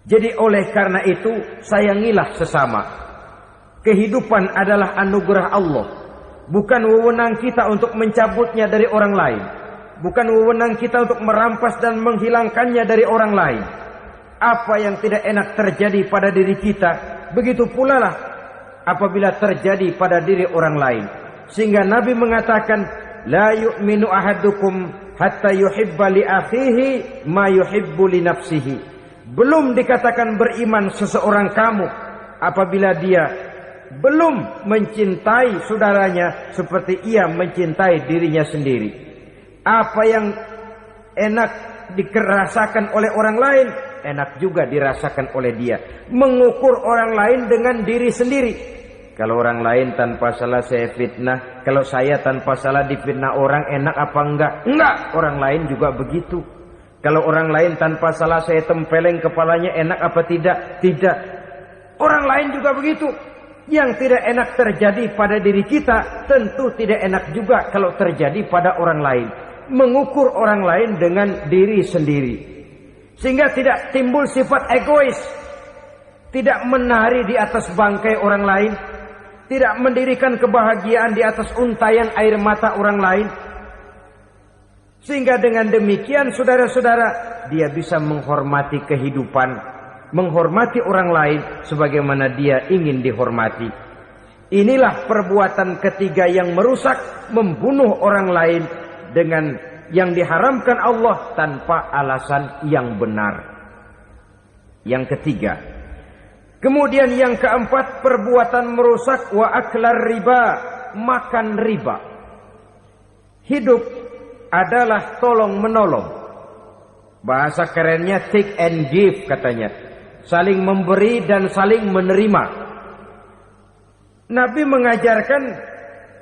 Jadi oleh karena itu sayangilah sesama. Kehidupan adalah anugerah Allah, bukan wewenang kita untuk mencabutnya dari orang lain, bukan wewenang kita untuk merampas dan menghilangkannya dari orang lain. Apa yang tidak enak terjadi pada diri kita, begitu pula lah apabila terjadi pada diri orang lain. Sehingga Nabi mengatakan, la yu'minu ahadukum hatta yuhibba li akhihi ma yuhibbu li nafsihi. Belum dikatakan beriman seseorang kamu apabila dia belum mencintai saudaranya seperti ia mencintai dirinya sendiri. Apa yang enak dirasakan oleh orang lain, enak juga dirasakan oleh dia. Mengukur orang lain dengan diri sendiri. Kalau orang lain tanpa salah saya fitnah, kalau saya tanpa salah difitnah orang, enak apa enggak? Enggak, orang lain juga begitu. Kalau orang lain tanpa salah saya tempeleng kepalanya, enak apa tidak? Tidak. Orang lain juga begitu. Yang tidak enak terjadi pada diri kita, tentu tidak enak juga kalau terjadi pada orang lain. Mengukur orang lain dengan diri sendiri, sehingga tidak timbul sifat egois, tidak menari di atas bangkai orang lain, tidak mendirikan kebahagiaan di atas untayan air mata orang lain. Sehingga dengan demikian saudara-saudara, dia bisa menghormati kehidupan, menghormati orang lain sebagaimana dia ingin dihormati. Inilah perbuatan ketiga yang merusak, membunuh orang lain dengan yang diharamkan Allah tanpa alasan yang benar. Yang ketiga. Kemudian yang keempat, perbuatan merusak wa aklar riba, makan riba. Hidup adalah tolong menolong. Bahasa kerennya take and give katanya. Saling memberi dan saling menerima. Nabi mengajarkan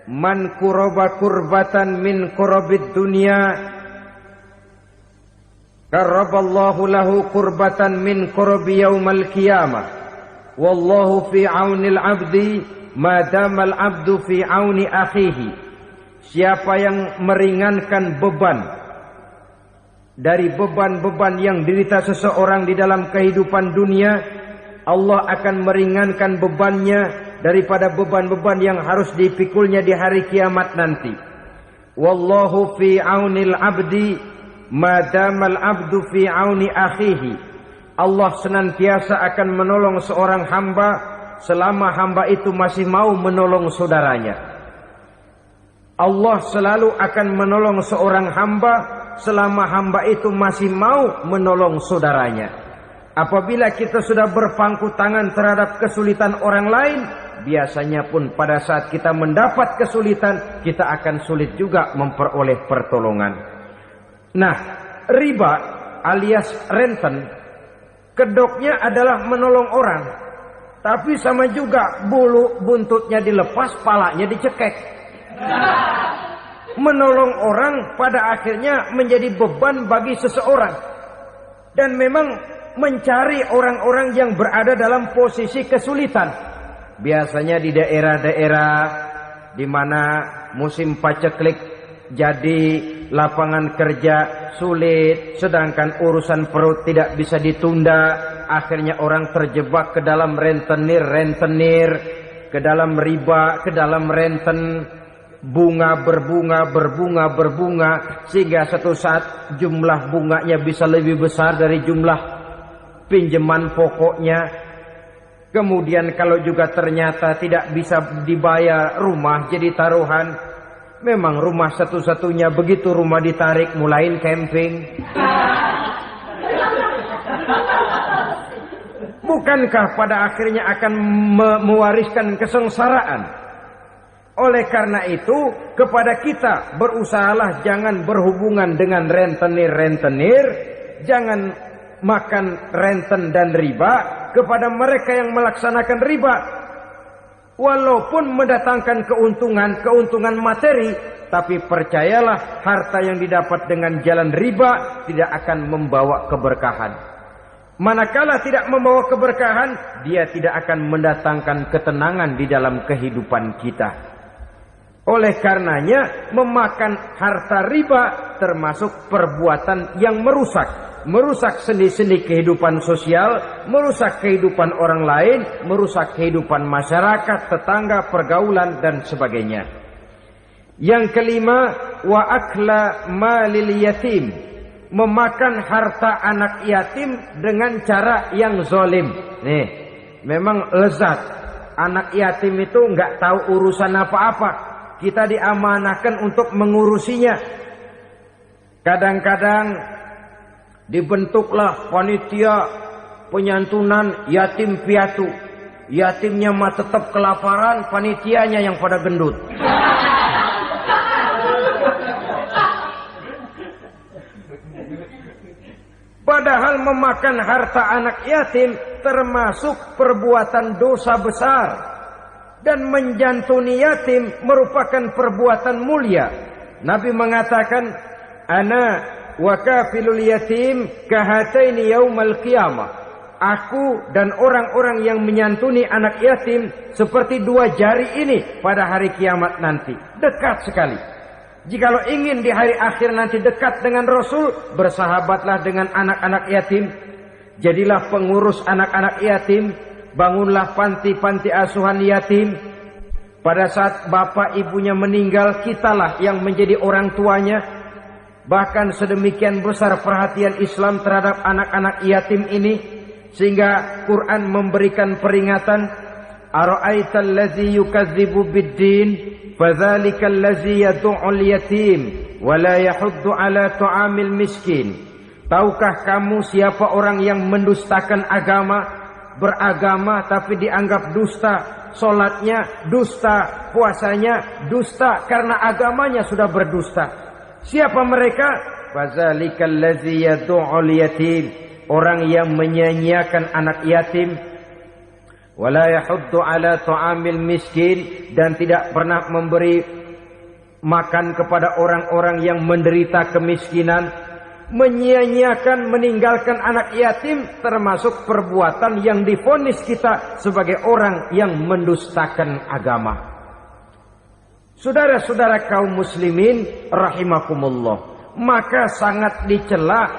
man kuraba kurbatan min kurabid dunya karaballahu lahu kurbatan min kurabi yaumal qiyamah. Wallahu fi aunil abdi madamal abdu fi auni akhihi. Siapa yang meringankan beban dari beban-beban yang derita seseorang di dalam kehidupan dunia, Allah akan meringankan bebannya daripada beban-beban yang harus dipikulnya di hari kiamat nanti. Wallahu fi aunil abdi madamal abdu fi auni akhihi. Allah senantiasa akan menolong seorang hamba selama hamba itu masih mau menolong saudaranya. Allah selalu akan menolong seorang hamba selama hamba itu masih mau menolong saudaranya. Apabila kita sudah berpangku tangan terhadap kesulitan orang lain, biasanya pun pada saat kita mendapat kesulitan, kita akan sulit juga memperoleh pertolongan. Nah, riba alias renten, kedoknya adalah menolong orang. Tapi sama juga bulu buntutnya dilepas, palanya dicekek. Menolong orang pada akhirnya menjadi beban bagi seseorang. Dan memang mencari orang-orang yang berada dalam posisi kesulitan. Biasanya di daerah-daerah di mana musim paceklik jadi lapangan kerja sulit, sedangkan urusan perut tidak bisa ditunda. Akhirnya orang terjebak ke dalam rentenir, ke dalam riba, ke dalam renten. Bunga berbunga, sehingga satu saat jumlah bunganya bisa lebih besar dari jumlah pinjaman pokoknya. Kemudian kalau juga ternyata tidak bisa dibayar, rumah jadi taruhan. Memang rumah satu-satunya, begitu rumah ditarik mulain camping. Bukankah pada akhirnya akan mewariskan kesengsaraan? Oleh karena itu, kepada kita berusahalah jangan berhubungan dengan rentenir, jangan makan renten dan riba. Kepada mereka yang melaksanakan riba, walaupun mendatangkan keuntungan materi, tapi percayalah harta yang didapat dengan jalan riba tidak akan membawa keberkahan. Manakala tidak membawa keberkahan, dia tidak akan mendatangkan ketenangan di dalam kehidupan kita. Oleh karenanya, memakan harta riba termasuk perbuatan yang merusak sendi-sendi kehidupan sosial, merusak kehidupan orang lain, merusak kehidupan masyarakat, tetangga, pergaulan, dan sebagainya. Yang kelima, wa akla malil yatim, memakan harta anak yatim dengan cara yang zalim. Nih, memang lezat. Anak yatim itu nggak tahu urusan apa-apa. Kita diamanahkan untuk mengurusinya. Kadang-kadang dibentuklah panitia penyantunan yatim piatu. Yatimnya mah tetap kelaparan, panitianya yang pada gendut. Padahal memakan harta anak yatim termasuk perbuatan dosa besar. Dan menjantuni yatim merupakan perbuatan mulia. Nabi mengatakan, ana wa kafilul yatim kahataini yaumal qiyamah. Aku dan orang-orang yang menyantuni anak yatim seperti dua jari ini pada hari kiamat nanti. Dekat sekali. Jikalau ingin di hari akhir nanti dekat dengan Rasul, bersahabatlah dengan anak-anak yatim. Jadilah pengurus anak-anak yatim. Bangunlah panti-panti asuhan yatim. Pada saat bapak ibunya meninggal, kitalah yang menjadi orang tuanya. Bahkan sedemikian besar perhatian Islam terhadap anak-anak yatim ini, sehingga Quran memberikan peringatan, ara'aital ladzi yukadzibu bid-din fadzalikal ladzi yad'ul yatim wa la yahuddu ala ta'amil miskin. Tahukah kamu siapa orang yang mendustakan agama? Beragama tapi dianggap dusta, solatnya dusta, puasanya dusta karena agamanya sudah berdusta. Siapa mereka? Fazalikal ladzi yad'ul yatim, orang yang menyanyiakan anak yatim. wala yahuddu ala ta'amil miskin, dan tidak pernah memberi makan kepada orang-orang yang menderita kemiskinan. Menyia-nyiakan, meninggalkan anak yatim termasuk perbuatan yang divonis kita sebagai orang yang mendustakan agama. Saudara-saudara kaum muslimin rahimakumullah, maka sangat dicela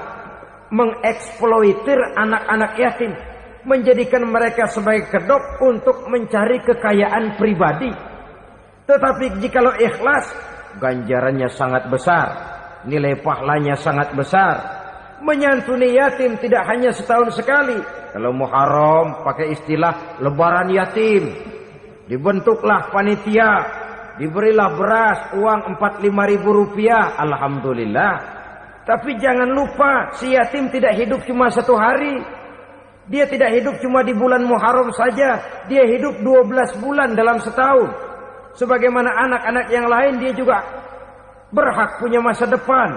mengeksploitir anak-anak yatim, menjadikan mereka sebagai kedok untuk mencari kekayaan pribadi. Tetapi jikalau ikhlas, ganjarannya sangat besar, nilai pahalanya sangat besar. Menyantuni yatim tidak hanya setahun sekali. Kalau Muharram pakai istilah lebaran yatim, dibentuklah panitia, diberilah beras, uang 45.000 rupiah, alhamdulillah. Tapi jangan lupa, si yatim tidak hidup cuma satu hari. Dia tidak hidup cuma di bulan Muharram saja, dia hidup 12 bulan dalam setahun. Sebagaimana anak-anak yang lain, dia juga berhak punya masa depan.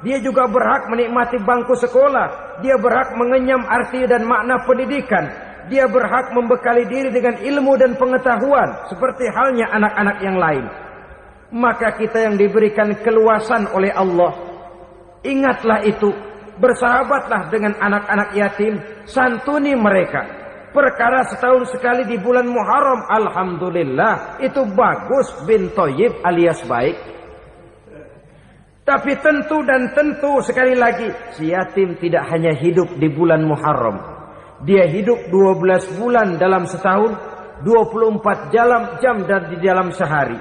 Dia juga berhak menikmati bangku sekolah. Dia berhak mengenyam arti dan makna pendidikan. Dia berhak membekali diri dengan ilmu dan pengetahuan seperti halnya anak-anak yang lain. Maka kita yang diberikan keluasan oleh Allah, ingatlah itu, bersahabatlah dengan anak-anak yatim, santuni mereka. Perkara setahun sekali di bulan Muharram, alhamdulillah, itu bagus, bin Thayyib alias baik. Tapi tentu dan tentu sekali lagi, si yatim tidak hanya hidup di bulan Muharram. Dia hidup 12 bulan dalam setahun, 24 jam dan di dalam sehari.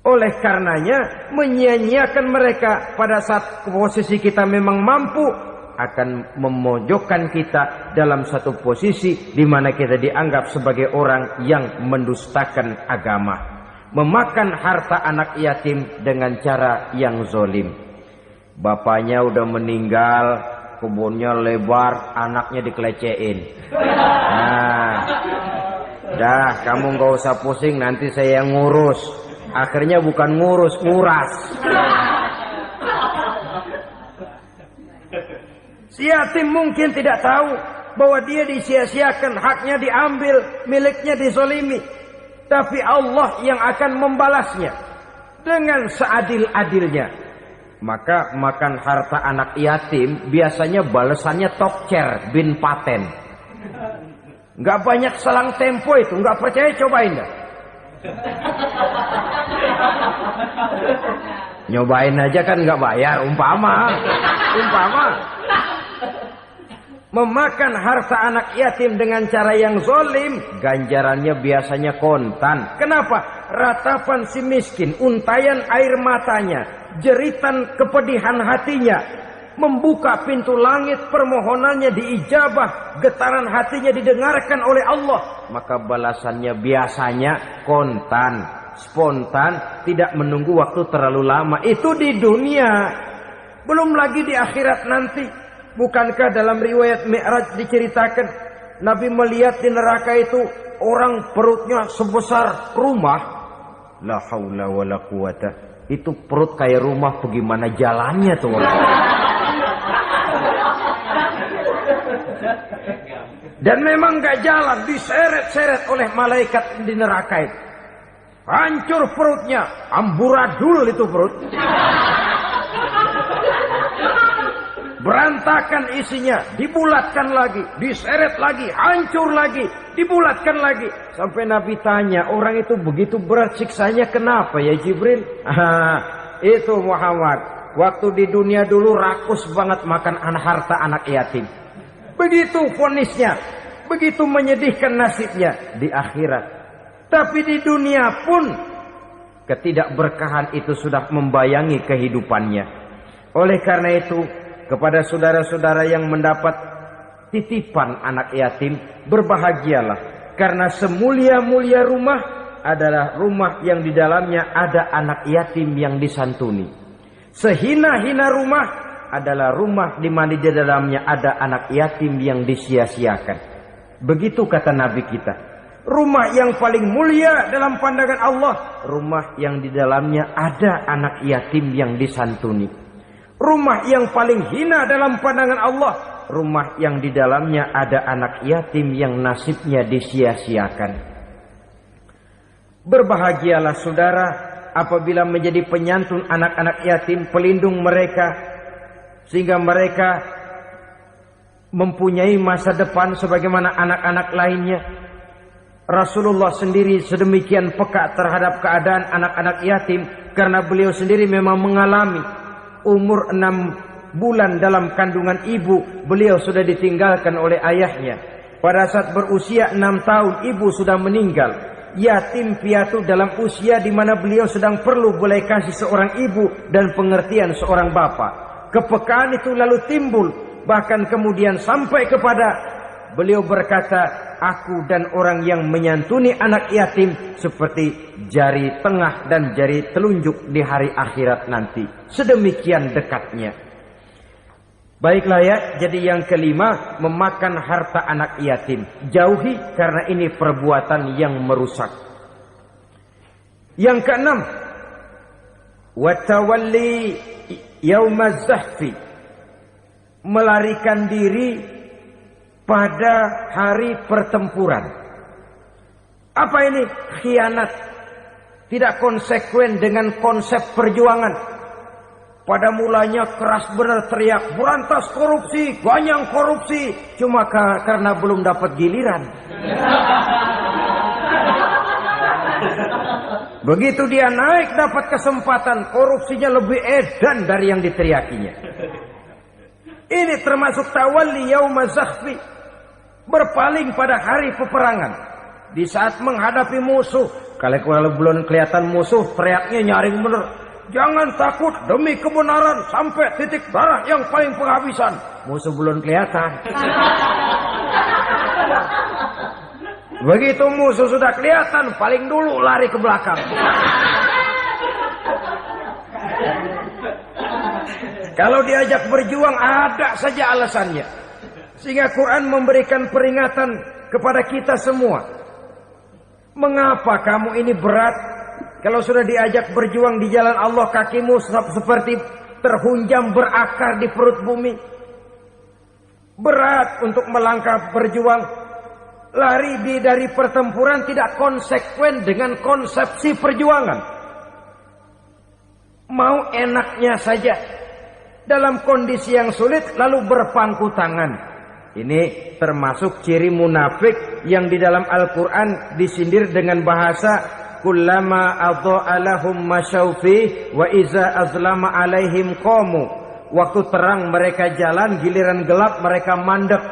Oleh karenanya, menyia-nyiakan mereka pada saat posisi kita memang mampu akan memojokkan kita dalam satu posisi di mana kita dianggap sebagai orang yang mendustakan agama. Memakan harta anak yatim dengan cara yang zolim. Bapaknya udah meninggal, kebunnya lebar, anaknya dikelecehin. Nah, dah kamu gak usah pusing, nanti saya yang ngurus. Akhirnya bukan ngurus, nguras. Si yatim mungkin tidak tahu bahwa dia disia-siakan, haknya diambil, miliknya dizolimi. Tapi Allah yang akan membalasnya dengan seadil-adilnya. Maka makan harta anak yatim biasanya balasannya tokcer bin paten. Nggak banyak selang tempo itu, nggak percaya cobain dah. Nyobain aja kan nggak bayar, umpama. Memakan harta anak yatim dengan cara yang zolim, ganjarannya biasanya kontan. Kenapa? Ratapan si miskin, untayan air matanya, jeritan kepedihan hatinya, membuka pintu langit, permohonannya diijabah, getaran hatinya didengarkan oleh Allah. Maka balasannya biasanya kontan, spontan, tidak menunggu waktu terlalu lama. Itu di dunia, belum lagi di akhirat nanti. Bukankah dalam riwayat Mi'raj diceritakan Nabi melihat di neraka itu orang perutnya sebesar rumah. La haula wala quwata. Itu perut kayak rumah, bagaimana jalannya tuh orang. Dan memang gak jalan, diseret-seret oleh malaikat di neraka itu. Hancur perutnya, amburadul itu perut. Berantakan isinya, dibulatkan lagi, diseret lagi, hancur lagi, dibulatkan lagi. Sampai Nabi tanya, orang itu begitu berat siksanya kenapa ya Jibril? Itu Muhammad, waktu di dunia dulu rakus banget makan harta anak yatim. Begitu vonisnya, begitu menyedihkan nasibnya di akhirat. Tapi di dunia pun ketidakberkahan itu sudah membayangi kehidupannya. Oleh karena itu, kepada saudara-saudara yang mendapat titipan anak yatim, berbahagialah. Karena semulia-mulia rumah adalah rumah yang di dalamnya ada anak yatim yang disantuni. Sehina-hina rumah adalah rumah di mana di dalamnya ada anak yatim yang disia-siakan. Begitu kata Nabi kita. Rumah yang paling mulia dalam pandangan Allah, rumah yang di dalamnya ada anak yatim yang disantuni. Rumah yang paling hina dalam pandangan Allah, rumah yang di dalamnya ada anak yatim yang nasibnya disia-siakan. Berbahagialah saudara apabila menjadi penyantun anak-anak yatim, pelindung mereka, sehingga mereka mempunyai masa depan sebagaimana anak-anak lainnya. Rasulullah sendiri sedemikian peka terhadap keadaan anak-anak yatim karena beliau sendiri memang mengalami umur 6 bulan dalam kandungan ibu, beliau sudah ditinggalkan oleh ayahnya. Pada saat berusia 6 tahun ibu sudah meninggal. Yatim piatu dalam usia di mana beliau sedang perlu belas kasih seorang ibu dan pengertian seorang bapak. Kepekaan itu lalu timbul, bahkan kemudian sampai kepada beliau berkata, aku dan orang yang menyantuni anak yatim seperti jari tengah dan jari telunjuk di hari akhirat nanti. Sedemikian dekatnya. Baiklah ya, jadi yang kelima, memakan harta anak yatim. Jauhi karena ini perbuatan yang merusak. Yang keenam, watawalli yaumaz zahfi. Melarikan diri pada hari pertempuran. Apa ini? Khianat. Tidak konsekuen dengan konsep perjuangan. Pada mulanya keras benar teriak, berantas korupsi, ganyang korupsi. Cuma karena belum dapat giliran. Begitu dia naik dapat kesempatan, korupsinya lebih edan dari yang diteriakinya. Ini termasuk tawalli yaumaz zahfi. Berpaling pada hari peperangan. Di saat menghadapi musuh. Kalau belum kelihatan musuh, teriaknya nyaring bener. Jangan takut demi kebenaran sampai titik darah yang paling penghabisan. Musuh belum kelihatan. Begitu musuh sudah kelihatan, paling dulu lari ke belakang. Kalau diajak berjuang ada saja alasannya. Sehingga Quran memberikan peringatan kepada kita semua. Mengapa kamu ini berat? Kalau sudah diajak berjuang di jalan Allah, kakimu seperti terhunjam berakar di perut bumi. Berat untuk melangkah berjuang. Lari dari pertempuran tidak konsekuen dengan konsepsi perjuangan. Mau enaknya saja. Dalam kondisi yang sulit lalu berpangku tangan. Ini termasuk ciri munafik yang di dalam Al-Quran disindir dengan bahasa kullama adha'a lahum masyaufi wa iza azlama alaihim qamu. Waktu terang mereka jalan, giliran gelap mereka mandek.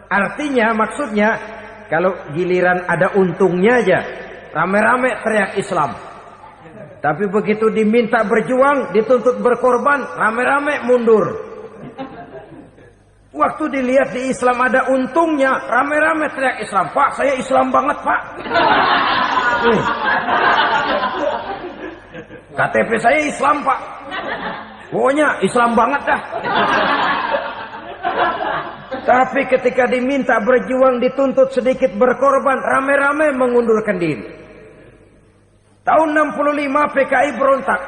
Artinya maksudnya kalau giliran ada untungnya aja rame-rame teriak Islam. Tapi begitu diminta berjuang, dituntut berkorban, rame-rame mundur. Waktu dilihat di Islam ada untungnya, rame-rame teriak Islam. Pak, saya Islam banget, Pak. KTP saya Islam, Pak. Pokoknya Islam banget dah. Tapi ketika diminta berjuang, dituntut sedikit berkorban, rame-rame mengundurkan diri. Tahun 65 PKI berontak.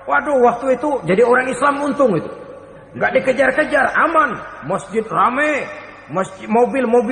Waduh, waktu itu jadi orang Islam untung itu. Nggak dikejar-kejar, aman. Masjid rame, mobil-mobil